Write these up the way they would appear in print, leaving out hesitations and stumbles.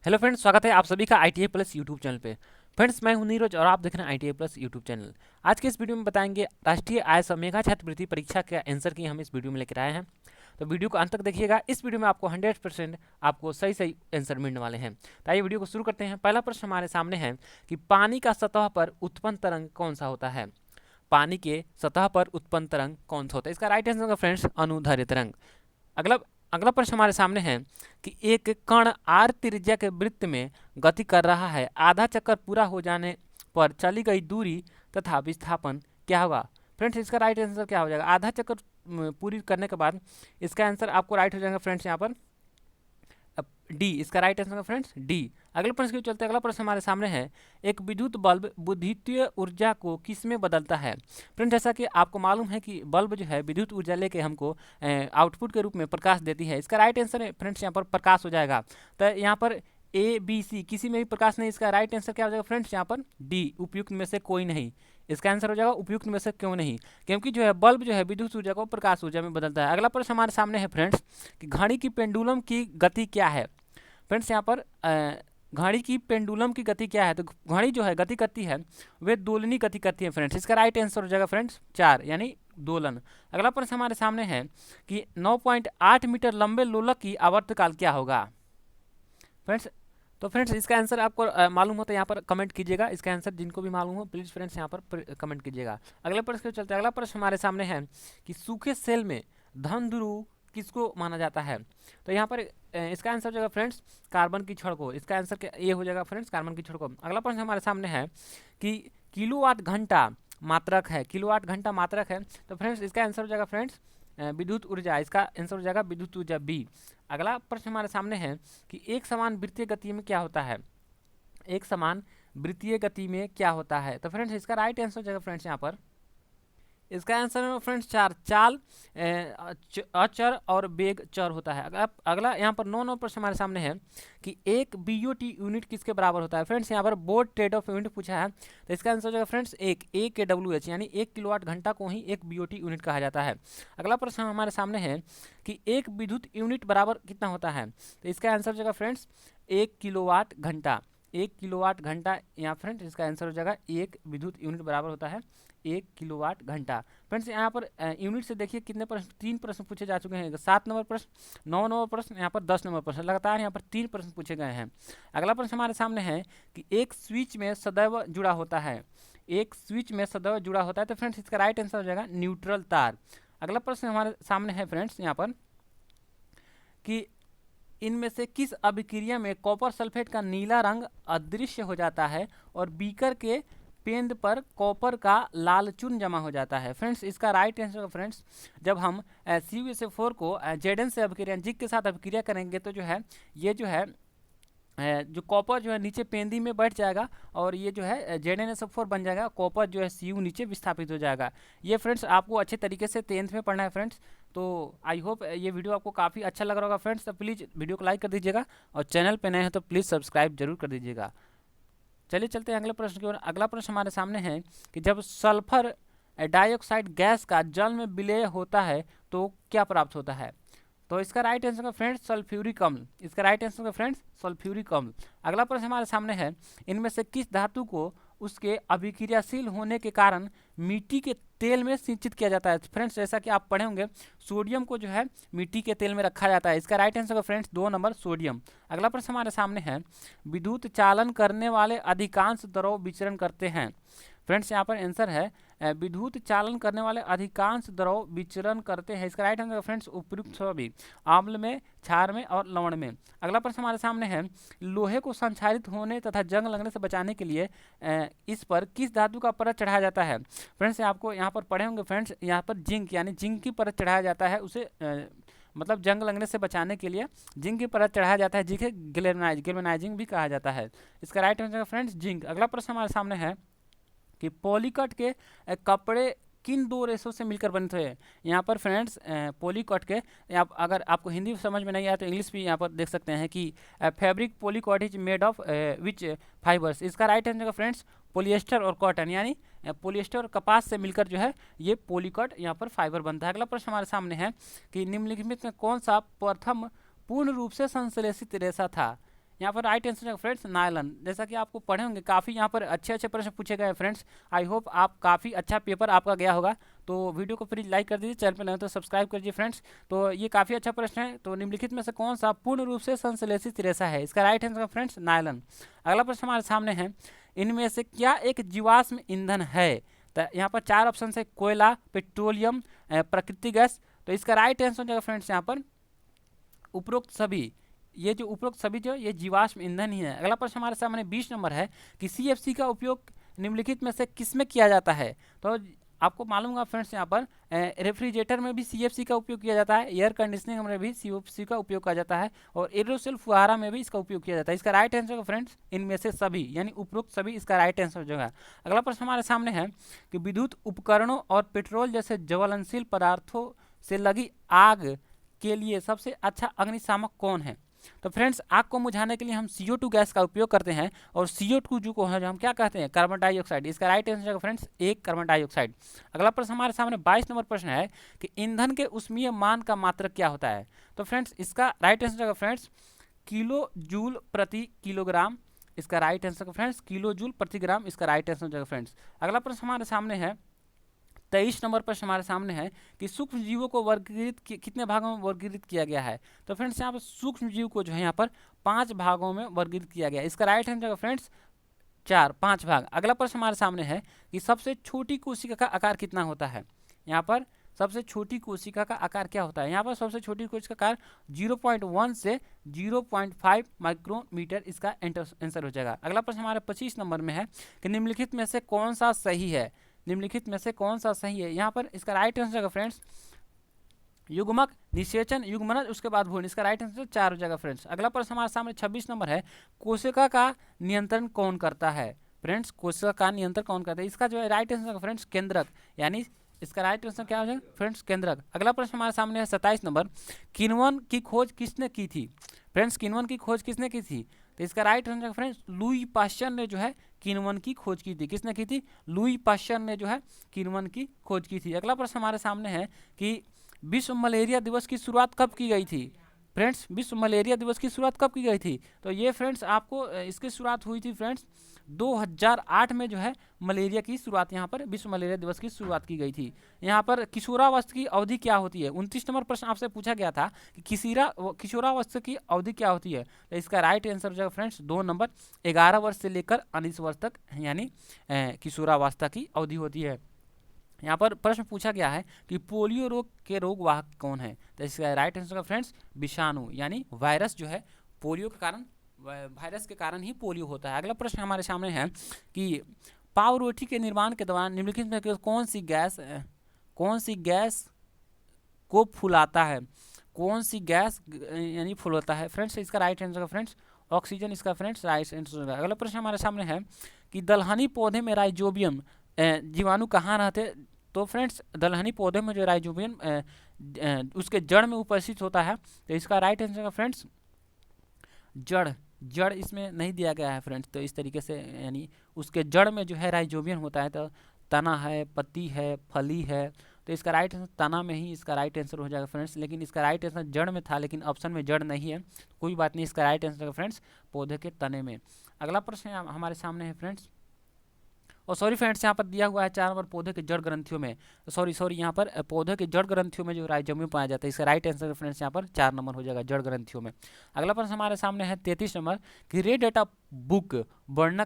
Hello friends, स्वागत है आप सभी का ITA प्लस यूट्यूब चैनल पे। फ्रेंड्स, मैं हूं नीरज और आप देख रहे हैं ITA प्लस यूट्यूब चैनल। आज के इस वीडियो में बताएंगे राष्ट्रीय आय मेगा छात्रवृत्ति परीक्षा के आंसर की हम इस वीडियो में लेकर आए हैं। तो वीडियो को अंत तक देखिएगा। इस वीडियो में आपको 100% आपको सही सही आंसर मिलने वाले हैं। तो आइए वीडियो को शुरू करते हैं। पहला प्रश्न हमारे सामने है कि पानी का सतह पर उत्पन्न तरंग कौन सा होता है। पानी के सतह पर उत्पन्न तरंग कौन सा होता है। इसका राइट आंसर होगा फ्रेंड्स अनुदैर्ध्य तरंग। अगला अगला प्रश्न हमारे सामने है कि एक कण आर त्रिज्या के वृत्त में गति कर रहा है। आधा चक्कर पूरा हो जाने पर चली गई दूरी तथा विस्थापन क्या होगा। फ्रेंड्स, इसका राइट आंसर क्या हो जाएगा। आधा चक्कर पूरी करने के बाद इसका आंसर आपको राइट हो जाएगा फ्रेंड्स यहाँ पर डी। इसका राइट आंसर फ्रेंड्स डी। अगले प्रश्न की चलते अगला प्रश्न हमारे सामने है एक विद्युत बल्ब विद्युतीय ऊर्जा को किस में बदलता है। फ्रेंड्स, जैसा कि आपको मालूम है कि बल्ब जो है विद्युत ऊर्जा लेके हमको आउटपुट के रूप में प्रकाश देती है। इसका राइट आंसर फ्रेंड्स यहाँ पर प्रकाश हो जाएगा। तो यहाँ पर ABC किसी में भी प्रकाश नहीं। इसका राइट आंसर क्या हो जाएगा फ्रेंड्स यहाँ पर डी, उपयुक्त में से कोई नहीं। इसका आंसर हो जाएगा उपयुक्त में से क्यों नहीं, क्योंकि जो है बल्ब जो है विद्युत ऊर्जा को प्रकाश ऊर्जा में बदलता है। अगला प्रश्न हमारे सामने है फ्रेंड्स कि घड़ी की पेंडुलम की गति क्या है। फ्रेंड्स, यहाँ पर घड़ी की पेंडुलम की गति क्या है। तो घड़ी जो है गति करती है वे दोलनी गति करती है फ्रेंड्स। इसका राइट आंसर हो जाएगा फ्रेंड्स 4 यानी दोलन। अगला प्रश्न हमारे सामने है कि 9.8 मीटर लंबे लोलक की आवर्तकाल क्या होगा। फ्रेंड्स, तो फ्रेंड्स इसका आंसर आपको मालूम हो तो यहाँ पर कमेंट कीजिएगा। इसका आंसर जिनको भी मालूम हो प्लीज़ फ्रेंड्स यहाँ पर कमेंट कीजिएगा। अगले प्रश्न के चलते अगला प्रश्न हमारे सामने है कि सूखे सेल में धन ध्रुव किसको माना जाता है। तो यहाँ पर इसका आंसर हो जाएगा फ्रेंड्स कार्बन की छड़ को। इसका आंसर ये हो जाएगा फ्रेंड्स कार्बन की छड़ को। अगला प्रश्न हमारे सामने है कि किलोवाट घंटा मात्रक है। किलोवाट घंटा मात्रक है तो फ्रेंड्स इसका आंसर हो जाएगा फ्रेंड्स विद्युत ऊर्जा। इसका आंसर हो जाएगा विद्युत ऊर्जा बी। अगला प्रश्न हमारे सामने है कि एक समान वृत्तीय गति में क्या होता है। एक समान वृत्तीय गति में क्या होता है। तो फ्रेंड्स इसका राइट आंसर हो जाएगा फ्रेंड्स यहाँ पर इसका आंसर है फ्रेंड्स 4 चाल अचर और वेग चर होता है। अगला यहाँ पर 9 प्रश्न हमारे सामने है कि एक BOT यूनिट किसके बराबर होता है। फ्रेंड्स यहाँ पर बोर्ड ट्रेड ऑफ यूनिट पूछा है तो इसका आंसर हो जाएगा फ्रेंड्स एक AKWH यानी 1 किलोवाट घंटा को ही एक BOT यूनिट कहा जाता है। अगला प्रश्न हमारे सामने है कि एक विद्युत यूनिट बराबर कितना होता है। तो इसका आंसर हो जाएगा फ्रेंड्स 1 किलोवाट घंटा। 1 किलोवाट घंटा यहाँ फ्रेंड्स इसका आंसर हो जाएगा एक विद्युत यूनिट बराबर होता है 1 किलोवाट घंटा। फ्रेंड्स यहाँ पर यूनिट से देखिए कितने प्रश्न 3 प्रश्न पूछे जा चुके हैं। 7 नंबर प्रश्न 9 नंबर प्रश्न यहाँ पर 10 नंबर प्रश्न लगातार यहाँ पर 3 प्रश्न पूछे गए हैं। अगला प्रश्न हमारे सामने है कि एक स्विच में सदैव जुड़ा होता है। एक स्विच में सदैव जुड़ा होता है तो फ्रेंड्स इसका राइट आंसर हो जाएगा न्यूट्रल तार। अगला प्रश्न हमारे सामने है फ्रेंड्स यहाँ पर कि इनमें से किस अभिक्रिया में कॉपर सल्फेट का नीला रंग अदृश्य हो जाता है और बीकर के पेंद पर कॉपर का लाल चूर्ण जमा हो जाता है। फ्रेंड्स इसका राइट आंसर फ्रेंड्स जब हम CuSO4 को Zn से अभिक्रिया जिंक के साथ अभिक्रिया करेंगे तो जो है ये जो है जो कॉपर जो है नीचे पेंदी में बैठ जाएगा और ये जो है ZnSO4 बन जाएगा। कॉपर जो है Cu नीचे विस्थापित हो जाएगा। ये फ्रेंड्स आपको अच्छे तरीके से 10th में पढ़ना है फ्रेंड्स। तो आई होप ये वीडियो आपको काफ़ी अच्छा लग रहा होगा फ्रेंड्स। तो प्लीज़ वीडियो को लाइक कर दीजिएगा और चैनल पे नए हैं तो प्लीज़ सब्सक्राइब जरूर कर दीजिएगा। चलिए चलते हैं अगले प्रश्न की ओर। अगला प्रश्न हमारे सामने है कि जब सल्फर डाइऑक्साइड गैस का जल में विलय होता है तो क्या प्राप्त होता है। तो इसका राइट आंसर का फ्रेंड्स सल्फ्यूरिक अम्ल। इसका राइट आंसर का फ्रेंड्स सल्फ्यूरिक अम्ल। अगला प्रश्न हमारे सामने है इनमें से किस धातु को उसके अभिक्रियाशील होने के कारण मिट्टी के तेल में सिंचित किया जाता है। फ्रेंड्स जैसा कि आप पढ़े होंगे सोडियम को जो है मिट्टी के तेल में रखा जाता है। इसका राइट आंसर का फ्रेंड्स 2 नंबर सोडियम। अगला प्रश्न हमारे सामने है विद्युत चालन करने वाले अधिकांश द्रव विचरण करते हैं। फ्रेंड्स यहाँ पर आंसर है विद्युत चालन करने वाले अधिकांश द्रव विचरण करते हैं। इसका राइट आंसर फ्रेंड्स उपयुक्त सभी आम्ल में, क्षार में और लवण में। अगला प्रश्न हमारे सामने है लोहे को संक्षारित होने तथा जंग लगने से बचाने के लिए इस पर किस धातु का परत चढ़ाया जाता है। फ्रेंड्स आपको यहाँ पर पढ़े होंगे फ्रेंड्स यहाँ पर जिंक यानी जिंक की परत चढ़ाया जाता है। उसे मतलब जंग लगने से बचाने के लिए जिंक की परत चढ़ाया जाता है जिसे गैल्वेनाइजिंग भी कहा जाता है। इसका राइट आंसर फ्रेंड्स जिंक। अगला प्रश्न हमारे सामने है कि पॉलीकट के कपड़े किन 2 रेशों से मिलकर बनते हैं। यहाँ पर फ्रेंड्स पॉलीकट के अगर आपको हिंदी समझ में नहीं आया तो इंग्लिश भी यहाँ पर देख सकते हैं कि fabric polycot is made of which fibers. इसका राइट आंसर फ्रेंड्स पॉलिएस्टर और कॉटन यानी पॉलिएस्टर और कपास से मिलकर जो है ये पॉलीकॉट यहाँ पर फाइबर बनता है। अगला प्रश्न हमारे सामने है कि निम्नलिखित में कौन सा प्रथम पूर्ण रूप से संश्लेषित रेशा था। यहाँ पर राइट आंसर है फ्रेंड्स नायलन। जैसा कि आपको पढ़े होंगे, काफ़ी यहाँ पर अच्छे अच्छे प्रश्न पूछे गए हैं फ्रेंड्स। आई होप आप काफ़ी अच्छा पेपर आपका गया होगा। तो वीडियो को प्लीज लाइक कर दीजिए, चैनल पर नए तो सब्सक्राइब कर दीजिए फ्रेंड्स। तो ये काफ़ी अच्छा प्रश्न है। तो निम्नलिखित में से कौन सा पूर्ण रूप से संश्लेषित रेशा है? इसका राइट आंसर फ्रेंड्स नायलन। अगला प्रश्न हमारे सामने है, इनमें से क्या एक जीवाश्म ईंधन है? तो यहाँ पर 4 ऑप्शन है, कोयला, पेट्रोलियम, प्राकृतिक गैस। तो इसका राइट आंसर हो जाएगा फ्रेंड्स यहाँ पर उपरोक्त सभी। ये जो उपरोक्त सभी जो ये जीवाश्म ईंधन ही है। अगला प्रश्न हमारे सामने 20 नंबर है कि सीएफसी का उपयोग निम्नलिखित में से किस में किया जाता है? तो आपको मालूम होगा फ्रेंड्स, यहाँ पर रेफ्रिजरेटर में भी सीएफसी का उपयोग किया जाता है, एयर कंडीशनिंग में भी सीएफसी का उपयोग किया जाता है, और एरोसोल फुहारा में भी इसका उपयोग किया जाता है। इसका राइट आंसर फ्रेंड्स इनमें से सभी, यानी उपरोक्त सभी इसका राइट आंसर जो है। अगला प्रश्न हमारे सामने है कि विद्युत उपकरणों और पेट्रोल जैसे ज्वलनशील पदार्थों से लगी आग के लिए सबसे अच्छा अग्निशामक कौन है? तो फ्रेंड्स, आग को बुझाने के लिए हम CO2 गैस का उपयोग करते हैं, और CO2 जो को है जो हम क्या कहते हैं? Carbon dioxide. इसका राइट आंसर है फ्रेंड्स एक कार्बन डाइऑक्साइड। अगला प्रश्न हमारे सामने 22 नंबर प्रश्न है कि ईंधन के ऊष्मीय मान का मात्रक क्या होता है? तो फ्रेंड्स, इसका राइट आंसर है फ्रेंड्स किलो जूल प्रति किलोग्राम। इसका right answer friends kilo joule प्रति ग्राम। इसका राइट आंसर फ्रेंड्स। अगला प्रश्न हमारे सामने है 23 नंबर प्रश्न हमारे सामने है कि सूक्ष्म जीवों को वर्गीकृत कितने भागों में वर्गीकृत किया गया है? तो फ्रेंड्स, यहाँ पर सूक्ष्म जीव को जो है यहाँ पर 5 भागों में वर्गीकृत किया गया है। इसका राइट आंसर फ्रेंड्स 5 भाग। अगला प्रश्न हमारे सामने है कि सबसे छोटी कोशिका का आकार कितना होता है? यहाँ पर सबसे छोटी कोशिका का आकार क्या होता है? यहाँ पर सबसे छोटी कोशिका का आकार 0.1 से 0.5 माइक्रोमीटर इसका आंसर हो जाएगा। अगला प्रश्न हमारे 25 नंबर में है कि निम्नलिखित में से कौन सा सही है? निम्नलिखित में से कौन सा सही है? यहाँ पर इसका राइट आंसर है फ्रेंड्स युग्मक, निषेचन, युग्मनज, उसके बाद भ्रूण। इसका राइट आंसर 4 हो जाएगा फ्रेंड्स। अगला प्रश्न हमारे सामने 26 नंबर है, कोशिका का नियंत्रण कौन करता है? फ्रेंड्स, कोशिका का नियंत्रण कौन करता है? इसका जो है राइट आंसर फ्रेंड्स केंद्रक, यानी इसका राइट आंसर क्या हो जाएगा फ्रेंड्स केंद्रक। अगला प्रश्न हमारे सामने है 27 नंबर, किण्वन की खोज किसने की थी? फ्रेंड्स, किण्वन की खोज किसने की थी? तो इसका right answer friends Louis Pasteur ने जो है किण्वन की खोज की थी। किसने की थी? लुई पाश्चर ने जो है किण्वन की खोज की थी। अगला प्रश्न हमारे सामने है कि विश्व मलेरिया दिवस की शुरुआत कब की गई थी? फ्रेंड्स, विश्व मलेरिया दिवस की शुरुआत कब की गई थी? तो ये फ्रेंड्स आपको इसकी शुरुआत हुई थी फ्रेंड्स 2008 में जो है मलेरिया की शुरुआत, यहाँ पर विश्व मलेरिया दिवस की शुरुआत की गई थी। यहाँ पर किशोरावस्था की अवधि क्या होती है? 29 नंबर प्रश्न आपसे पूछा गया था कि किशोरावस्था की अवधि क्या होती है? तो इसका राइट आंसर जो है फ्रेंड्स 2 नंबर 11 वर्ष से लेकर 19 वर्ष तक, यानी किशोरावस्था की अवधि होती है। यहाँ पर प्रश्न पूछा गया है कि पोलियो रोग के रोग वाहक कौन है? तो इसका राइट आंसर फ्रेंड्स विषाणु, यानी वायरस जो है पोलियो के कारण, वायरस के कारण ही पोलियो होता है। अगला प्रश्न हमारे सामने है कि पाव रोटी के निर्माण के दौरान निम्नलिखित में कौन सी गैस को फुलाता है? कौन सी गैस यानी फुलाता है? फ्रेंड्स, इसका राइट आंसर फ्रेंड्स ऑक्सीजन। इसका फ्रेंड्स राइट आंसर। अगला प्रश्न हमारे सामने है कि दलहनी पौधे में राइजोबियम जीवाणु कहाँ रहते? तो फ्रेंड्स, दलहनी पौधे में जो राइजोबियम उसके जड़ में उपस्थित होता है। तो इसका राइट आंसर फ्रेंड्स जड़ इसमें नहीं दिया गया है फ्रेंड्स। तो इस तरीके से, यानी उसके जड़ में जो है राइजोबियम होता है। तो तना है, पत्ती है, फली है। तो इसका राइट आंसर तना में ही इसका राइट आंसर हो जाएगा फ्रेंड्स। लेकिन इसका राइट आंसर जड़ में था, लेकिन ऑप्शन में जड़ नहीं है, कोई बात नहीं। इसका राइट आंसर फ्रेंड्स पौधे के तने में। अगला प्रश्न हमारे सामने है फ्रेंड्स, और सॉरी फ्रेंड्स, यहाँ पर दिया हुआ है 4 नंबर पौधे के जड़ ग्रंथियों में। सॉरी यहाँ पर पौधे के जड़ ग्रंथियों में जो राइजोबियम पाया जाता है। इसका राइट आंसर फ्रेंड्स यहाँ पर 4 नंबर हो जाएगा, जड़ ग्रंथियों में। अगला प्रश्न हमारे सामने है 33 नंबर कि रेड डाटा बुक वर्णन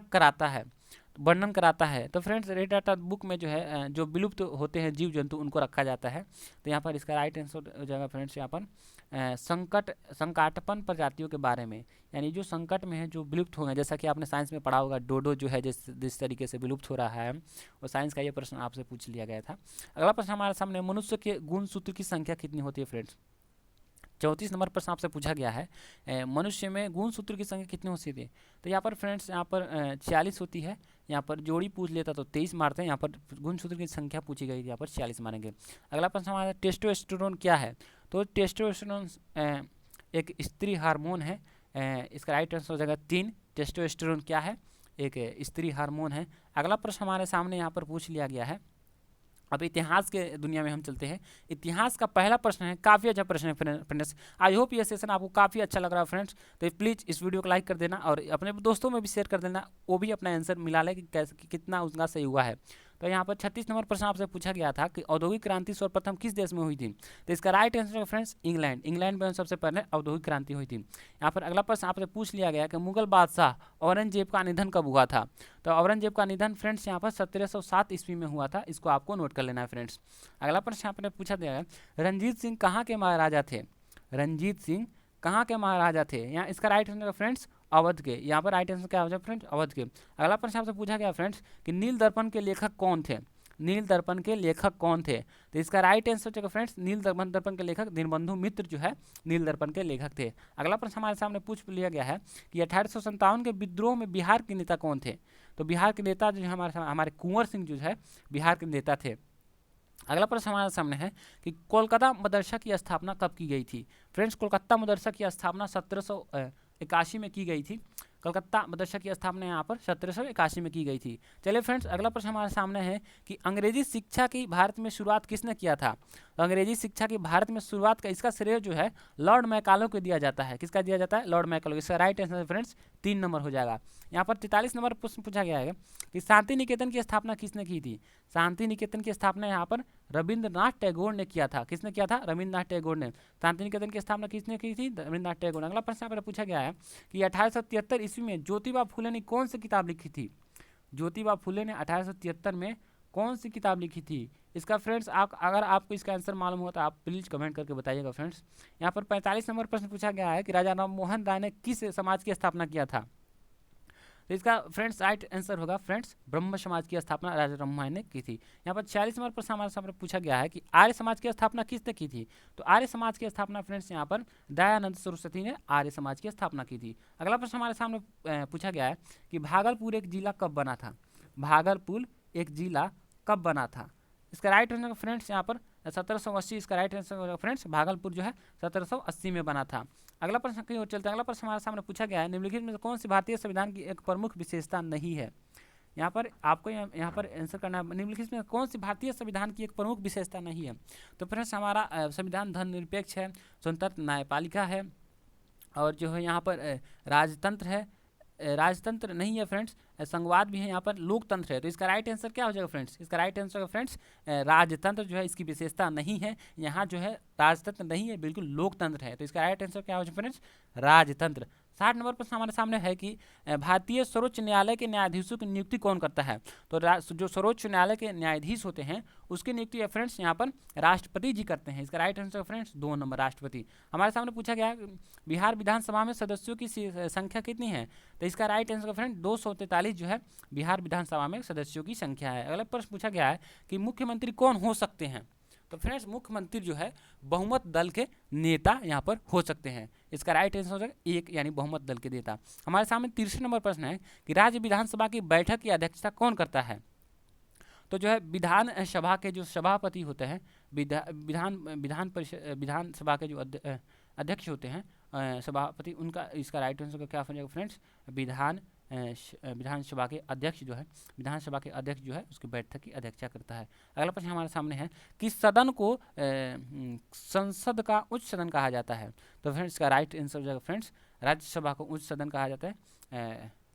कराता है। तो फ्रेंड्स, रेड डाटा बुक में जो है जो विलुप्त होते हैं जीव जंतु उनको रखा जाता है। तो यहाँ पर इसका राइट आंसर हो जाएगा फ्रेंड्स यहाँ पर संकटपन प्रजातियों के बारे में, यानी जो संकट में है, जो विलुप्त हो गए। जैसा कि आपने साइंस में पढ़ा होगा, डोडो जो है जिस तरीके से विलुप्त हो रहा है, वो साइंस का ये प्रश्न आपसे पूछ लिया गया था। अगला प्रश्न हमारे सामने, मनुष्य के गुणसूत्र की संख्या कितनी होती है? फ्रेंड्स, 34 नंबर प्रश्न आपसे पूछा गया है, मनुष्य में गुणसूत्र की संख्या कितनी होती है? तो यहाँ पर फ्रेंड्स यहाँ पर 46 होती है। यहाँ पर जोड़ी पूछ लेता तो 23 मारते हैं, यहाँ पर गुणसूत्र की संख्या पूछी गई, यहाँ पर 46 मारेंगे। अगला प्रश्न हमारा, टेस्टोस्टेरोन क्या है? तो टेस्टोस्टेरोन एक स्त्री हार्मोन है। इसका राइट आंसर हो जाएगा 3। टेस्टोस्टेरोन क्या है? एक स्त्री हार्मोन है। अगला प्रश्न हमारे सामने यहाँ पर पूछ लिया गया है अब इतिहास के दुनिया में हम चलते हैं। इतिहास का पहला प्रश्न है, काफ़ी अच्छा प्रश्न है फ्रेंड्स। आई होप ये सेशन आपको काफ़ी अच्छा लग रहा है फ्रेंड्स। तो प्लीज़ इस वीडियो को लाइक कर देना और अपने दोस्तों में भी शेयर कर देना, वो भी अपना आंसर मिला ले कि कैसे कितना उसका सही हुआ है। तो यहाँ पर 36 नंबर प्रश्न आपसे पूछा गया था कि औद्योगिक क्रांति सर्वप्रथम किस देश में हुई थी। तो इसका राइट आंसर है फ्रेंड्स इंग्लैंड। इंग्लैंड में सबसे पहले औद्योगिक क्रांति हुई थी। यहाँ पर अगला प्रश्न आपसे पूछ लिया गया कि मुगल बादशाह औरंगजेब का निधन कब हुआ था। तो औरंगजेब का निधन फ्रेंड्स यहाँ पर 1707 ईस्वी में हुआ था। इसको आपको नोट कर लेना है फ्रेंड्स। अगला प्रश्न यहाँ पर पूछा गया है, रंजीत सिंह कहाँ के महाराजा थे। रंजीत सिंह कहाँ के महाराजा थे। यहाँ इसका राइट आंसर फ्रेंड्स अवध के। यहाँ पर राइट आंसर क्या हो जाए फ्रेंड्स अवध के। अगला प्रश्न आपसे पूछा गया फ्रेंड्स कि नील दर्पण के लेखक कौन थे। नील दर्पण के लेखक कौन थे। तो इसका राइट आंसर जो फ्रेंड्स नील दर्पण के लेखक दीनबंधु मित्र जो है नील दर्पण के लेखक थे। अगला प्रश्न हमारे सामने पूछ लिया गया है कि 1857 के विद्रोह में बिहार के नेता कौन थे। तो बिहार के नेता जो है हमारे कुंवर सिंह जो है बिहार के नेता थे। अगला प्रश्न हमारे सामने है कि कोलकाता मदरसा की स्थापना कब की गई थी। फ्रेंड्स कोलकाता मदरसा की स्थापना 1781 में की गई थी। कलकत्ता मदरसा की स्थापना यहाँ पर 1781 में की गई थी। चलिए फ्रेंड्स अगला प्रश्न हमारे सामने है कि अंग्रेजी शिक्षा की भारत में शुरुआत किसने किया था। तो अंग्रेजी शिक्षा की भारत में शुरुआत का इसका श्रेय जो है लॉर्ड मैकाले को दिया जाता है। किसका दिया जाता है, लॉर्ड मैकाले। इसका राइट आंसर फ्रेंड्स 3 नंबर हो जाएगा। यहाँ पर 43 नंबर प्रश्न पूछा गया है कि शांति निकेतन की स्थापना किसने की थी। शांति निकेतन की स्थापना यहाँ पर रविंद्रनाथ टैगोर ने किया था। किसने किया था, रविंद्रनाथ टैगोर ने। शांति निकेतन की स्थापना किसने की थी, रविंद्रनाथ टैगोर। अगला प्रश्न यहाँ पर पूछा गया है कि 1873 ईस्वी में ज्योतिबा फुले ने कौन सी किताब लिखी थी। ज्योतिबा फुले ने 1873 में कौन सी किताब लिखी थी। इसका फ्रेंड्स अगर आपको इसका आंसर मालूम हो तो आप प्लीज कमेंट करके बताइएगा फ्रेंड्स। यहाँ पर 45 नंबर प्रश्न पूछा गया है कि राजा राम मोहन राय ने किस समाज की स्थापना किया था। तो इसका फ्रेंड्स राइट आंसर होगा फ्रेंड्स ब्रह्म समाज की स्थापना राजा राम मोहन ने की थी। यहाँ पर 46 नंबर प्रश्न हमारे सामने पूछा गया है कि आर्य समाज की स्थापना किसने की थी। तो आर्य समाज की स्थापना फ्रेंड्स यहाँ पर दयानंद सरस्वती ने आर्य समाज की स्थापना की थी। अगला प्रश्न हमारे सामने पूछा गया है कि भागलपुर एक जिला कब बना था। भागलपुर एक जिला कब बना था। इसका राइट आंसर फ्रेंड्स यहाँ पर 1780। इसका राइट आंसर फ्रेंड्स भागलपुर जो है 1780 में बना था। अगला प्रश्न कहीं और चलते हैं। अगला प्रश्न हमारे सामने पूछा गया है निम्नलिखित में कौन सी भारतीय संविधान की एक प्रमुख विशेषता नहीं है। यहाँ पर आपको यहाँ पर आंसर करना है निम्नलिखित में कौन सी भारतीय संविधान की एक प्रमुख विशेषता नहीं है। तो फ्रेंड्स हमारा संविधान धर्मनिरपेक्ष है, स्वतंत्र न्यायपालिका है और जो है यहाँ पर राजतंत्र है। राजतंत्र नहीं है फ्रेंड्स, संघवाद भी है, यहाँ पर लोकतंत्र है। तो इसका राइट आंसर क्या हो जाएगा फ्रेंड्स, इसका राइट आंसर फ्रेंड्स राजतंत्र जो है इसकी विशेषता नहीं है। यहाँ जो है राजतंत्र नहीं है, बिल्कुल लोकतंत्र है। तो इसका राइट आंसर क्या हो जाएगा फ्रेंड्स राजतंत्र। 60 नंबर प्रश्न हमारे सामने है कि भारतीय सर्वोच्च न्यायालय के न्यायाधीशों की नियुक्ति कौन करता है। तो जो सर्वोच्च न्यायालय के न्यायाधीश होते हैं उसकी नियुक्ति फ्रेंड्स यहाँ पर राष्ट्रपति जी करते हैं। इसका राइट आंसर फ्रेंड्स 2 नंबर राष्ट्रपति। हमारे सामने पूछा गया बिहार विधानसभा में सदस्यों की संख्या कितनी है। तो इसका राइट आंसर फ्रेंड 243 जो है बिहार विधानसभा में सदस्यों की संख्या है। अगला प्रश्न पूछा गया है कि मुख्यमंत्री कौन हो सकते हैं। तो फ्रेंड्स मुख्यमंत्री जो है बहुमत दल के नेता यहाँ पर हो सकते हैं। इसका राइट आंसर हो जाएगा 1 यानी बहुमत दल के नेता। हमारे सामने 63 नंबर प्रश्न है कि राज्य विधानसभा की बैठक की अध्यक्षता कौन करता है। तो जो है विधानसभा के जो सभापति होते हैं विधानसभा के जो अध्यक्ष होते हैं सभापति, उनका इसका राइट आंसर क्या हो जाएगा फ्रेंड्स विधानसभा के अध्यक्ष जो है उसकी बैठक की अध्यक्षता करता है। अगला प्रश्न हमारे सामने है कि सदन को संसद का उच्च सदन कहा जाता है। तो फ्रेंड्स इसका राइट आंसर हो जाएगा फ्रेंड्स राज्यसभा को उच्च सदन कहा जाता है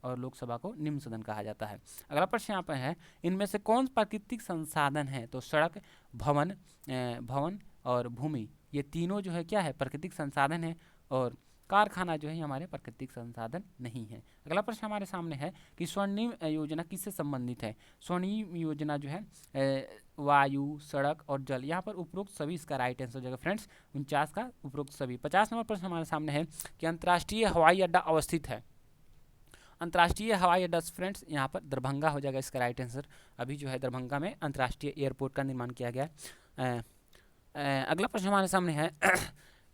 और लोकसभा को निम्न सदन कहा जाता है। अगला प्रश्न यहाँ पर है इनमें से कौन प्राकृतिक संसाधन है। तो सड़क, भवन और भूमि, ये तीनों जो है क्या है प्राकृतिक संसाधन है और कारखाना जो है हमारे प्राकृतिक संसाधन नहीं है। अगला प्रश्न हमारे सामने है कि स्वर्णिम योजना किससे संबंधित है। स्वर्णिम योजना जो है वायु, सड़क और जल, यहाँ पर उपरोक्त सभी इसका राइट आंसर हो जाएगा फ्रेंड्स 49 का उपरोक्त सभी। 50 नंबर प्रश्न हमारे सामने है कि अंतर्राष्ट्रीय हवाई अड्डा अवस्थित है। अंतर्राष्ट्रीय हवाई अड्डा फ्रेंड्स यहाँ पर दरभंगा हो जाएगा इसका राइट आंसर। अभी जो है दरभंगा में अंतर्राष्ट्रीय एयरपोर्ट का निर्माण किया गया है। अगला प्रश्न हमारे सामने है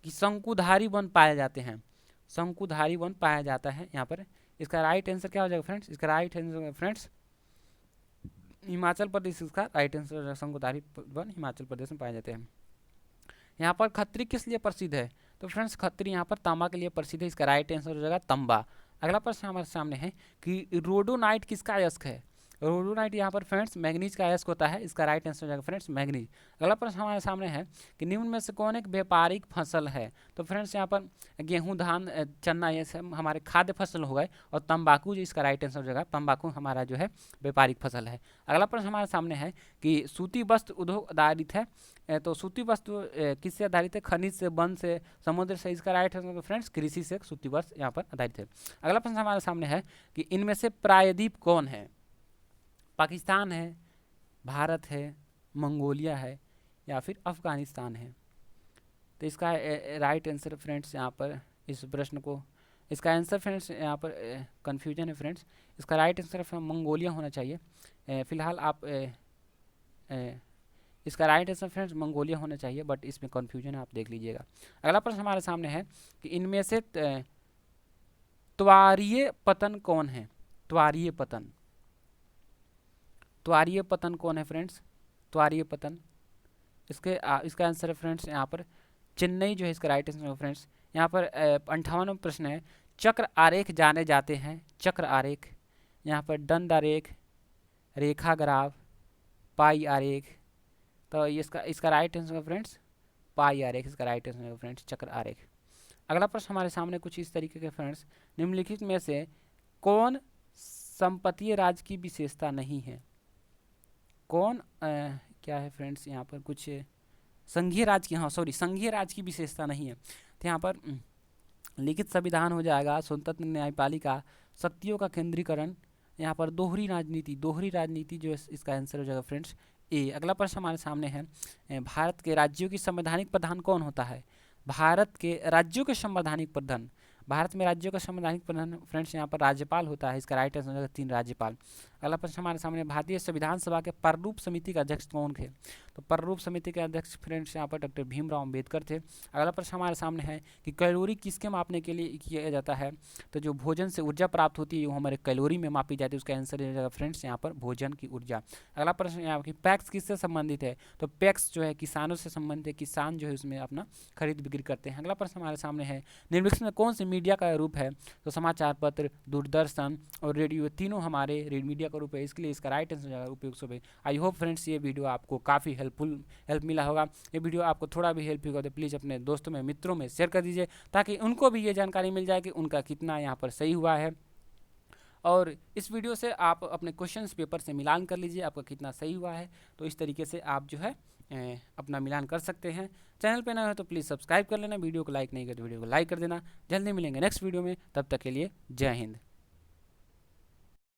कि शंकुधारी वन पाए जाते हैं। शंकुधारी वन पाया जाता है यहाँ पर। इसका राइट आंसर क्या हो जाएगा फ्रेंड्स, इसका right answer friends Himachal Pradesh. इसका राइट आंसर शंकुधारी वन हिमाचल प्रदेश में पाए जाते हैं। यहाँ पर खत्री किस लिए प्रसिद्ध है। तो फ्रेंड्स खत्री यहाँ पर तांबा के लिए प्रसिद्ध है। इसका राइट आंसर हो जाएगा तांबा। अगला प्रश्न हमारे सामने है कि रोडोनाइट किसका अयस्क है। रोडोनाइट यहाँ पर फ्रेंड्स मैग्नीज का अयस्क होता है, इसका राइट आंसर हो जाएगा फ्रेंड्स मैग्नीज। अगला प्रश्न हमारे सामने है कि निम्न में से कौन एक व्यापारिक फसल है। तो फ्रेंड्स यहाँ पर गेहूं, धान, चना ये सब हमारे खाद्य फसल हो गए, और तंबाकू जो इसका राइट आंसर हो जाएगा, तंबाकू हमारा जो है व्यापारिक फसल है। अगला प्रश्न हमारे सामने है कि सूती वस्त्र उद्योग आधारित है, तो सूती वस्त्र किससे आधारित है, खनिज से, वन से, समुद्र से, इसका राइट आंसर फ्रेंड्स कृषि से सूती वस्त्र यहाँ पर आधारित है। अगला प्रश्न हमारे सामने है कि इनमें से प्रायद्वीप कौन है, पाकिस्तान है, भारत है, मंगोलिया है, या फिर अफगानिस्तान है। तो इसका राइट आंसर फ्रेंड्स यहाँ पर इस प्रश्न को, इसका आंसर फ्रेंड्स यहाँ पर कन्फ्यूजन है फ्रेंड्स, इसका राइट आंसर मंगोलिया होना चाहिए। फिलहाल आप इसका राइट आंसर फ्रेंड्स मंगोलिया होना चाहिए, बट इसमें कन्फ्यूजन है, आप देख लीजिएगा। अगला प्रश्न हमारे सामने है कि इनमें से त्वारीय पतन कौन है, त्वारीय पतन, त्वारीय पतन कौन है फ्रेंड्स, त्वारीय पतन, इसका आंसर है फ्रेंड्स यहाँ पर चेन्नई जो है इसका राइट आंसर है फ्रेंड्स। यहाँ पर 58वां प्रश्न है, चक्र आरेख जाने जाते हैं, चक्र आरेख, यहाँ पर दंड आरेख, रेखा ग्राफ, पाई आरेख। तो इसका राइट आंसर है फ्रेंड्स पाई आरेख, इसका राइट आंसर है फ्रेंड्स चक्र आरेख। अगला प्रश्न हमारे सामने कुछ इस तरीके के फ्रेंड्स, निम्नलिखित में से कौन संपत्तीय राज्य की विशेषता नहीं है, कौन क्या है फ्रेंड्स यहाँ पर कुछ संघीय राज्य की, हाँ सॉरी संघीय राज्य की विशेषता नहीं है। तो यहाँ पर लिखित संविधान हो जाएगा, स्वतंत्र न्यायपालिका, शक्तियों का केंद्रीकरण, यहाँ पर दोहरी राजनीति, दोहरी राजनीति जो है इसका आंसर हो जाएगा फ्रेंड्स ए। अगला प्रश्न हमारे सामने है, भारत के राज्यों की संवैधानिक प्रधान कौन होता है, भारत के राज्यों के संवैधानिक प्रधान, भारत में राज्यों का संवैधानिक प्रधान फ्रेंड्स यहाँ पर राज्यपाल होता है, इसका राइट आंसर हो जाएगा 3 राज्यपाल। अगला प्रश्न हमारे सामने, भारतीय संविधान सभा के प्रारूप समिति का अध्यक्ष कौन थे। तो प्रारूप समिति के अध्यक्ष फ्रेंड्स यहाँ पर डॉक्टर भीमराव अम्बेडकर थे। अगला प्रश्न हमारे सामने है कि कैलोरी किसके मापने के लिए किया जाता है। तो जो भोजन से ऊर्जा प्राप्त होती है वो हमारे कैलोरी में मापी जाती है, उसका आंसर हो जाएगा फ्रेंड्स यहाँ पर भोजन की ऊर्जा। अगला प्रश्न यहाँ की पैक्स किससे संबंधित है। तो पैक्स जो है किसानों से संबंधित है, किसान जो है उसमें अपना खरीद बिक्री करते हैं। अगला प्रश्न हमारे सामने है, निम्नलिखित में कौन सी मीडिया का रूप है। तो समाचार पत्र, दूरदर्शन और रेडियो तीनों हमारे मीडिया का रूप है, इसके लिए इसका राइट आंसर हो जाएगा उपयोग सुबह। आई होप फ्रेंड्स ये वीडियो आपको काफ़ी हेल्प मिला होगा। ये वीडियो आपको थोड़ा भी हेल्प होगा तो प्लीज़ अपने दोस्तों में, मित्रों में शेयर कर दीजिए, ताकि उनको भी ये जानकारी मिल जाए कि उनका कितना यहाँ पर सही हुआ है। और इस वीडियो से आप अपने क्वेश्चंस पेपर से मिलान कर लीजिए, आपका कितना सही हुआ है। तो इस तरीके से आप जो है अपना मिलान कर सकते हैं। चैनल पे नए हो तो प्लीज़ सब्सक्राइब कर लेना, वीडियो को लाइक नहीं कर तो वीडियो को लाइक कर देना। जल्दी मिलेंगे नेक्स्ट वीडियो में, तब तक के लिए जय हिंद।